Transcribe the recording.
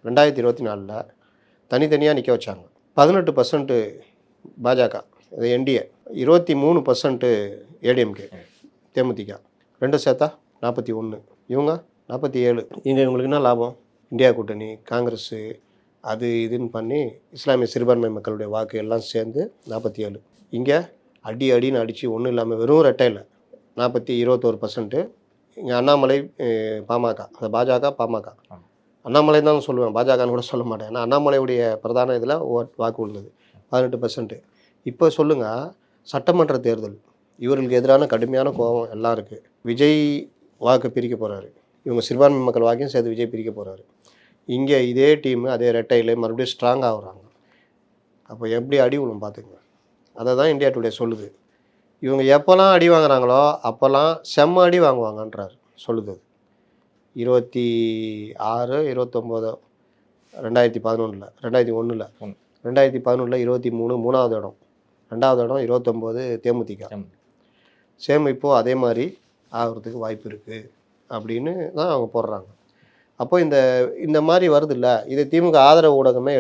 2024 தனித்தனியாக நிற்க வச்சாங்க. 18% பாஜக, அது என்டிஏ, 23% ஏடிஎம்கே, தேமுதிக, 2 சேர்த்தா 41, இவங்க 47. இங்கே இவங்களுக்கு என்ன லாபம்? இந்தியா கூட்டணி, காங்கிரஸு, அது இதுன்னு பண்ணி இஸ்லாமிய சிறுபான்மை மக்களுடைய வாக்கு எல்லாம் சேர்ந்து 47. இங்கே அடின்னு அடித்து ஒன்றும் இல்லாமல் வெறும் ரெட்டையில் 21%. இங்கே அண்ணாமலை, பாமக, அந்த பாஜக பாமக, அண்ணாமலை தான் சொல்லுவேன், பாஜகன்னு கூட சொல்ல மாட்டேன். ஏன்னா அண்ணாமலையுடைய பிரதான இதில் வாக்கு விழுந்தது 18%. இப்போ சொல்லுங்கள், சட்டமன்ற தேர்தல், இவர்களுக்கு எதிரான கடுமையான கோபம் எல்லாம் இருக்குது. விஜய் வாக்கு பிரிக்க போகிறாரு, இவங்க சிறுபான்மை மக்கள் வாக்கையும் சேர்த்து விஜய் பிரிக்க போகிறாரு. இங்கே இதே டீமு அதே ரெட்டையில் மறுபடியும் ஸ்ட்ராங் ஆகுறாங்க. அப்போ எப்படி அடி விழும் பார்த்துங்க. அதை தான் இந்தியா டுடே சொல்லுது. இவங்க எப்போல்லாம் அடி வாங்குறாங்களோ அப்போல்லாம் செம்ம அடி வாங்குவாங்கன்றார் சொல்லுது. 26, 29, 2011, 2001, 2011, 23 3வது இடம், 2வது இடம் 29 தேமுதிக. சேம் இப்போது அதே மாதிரி ஆகிறதுக்கு வாய்ப்பு இருக்குது அப்படின்னு தான் அவங்க போடுறாங்க. அப்போ இந்த மாதிரி வருது இல்லை, இது திமுக ஆதரவு ஊடகமே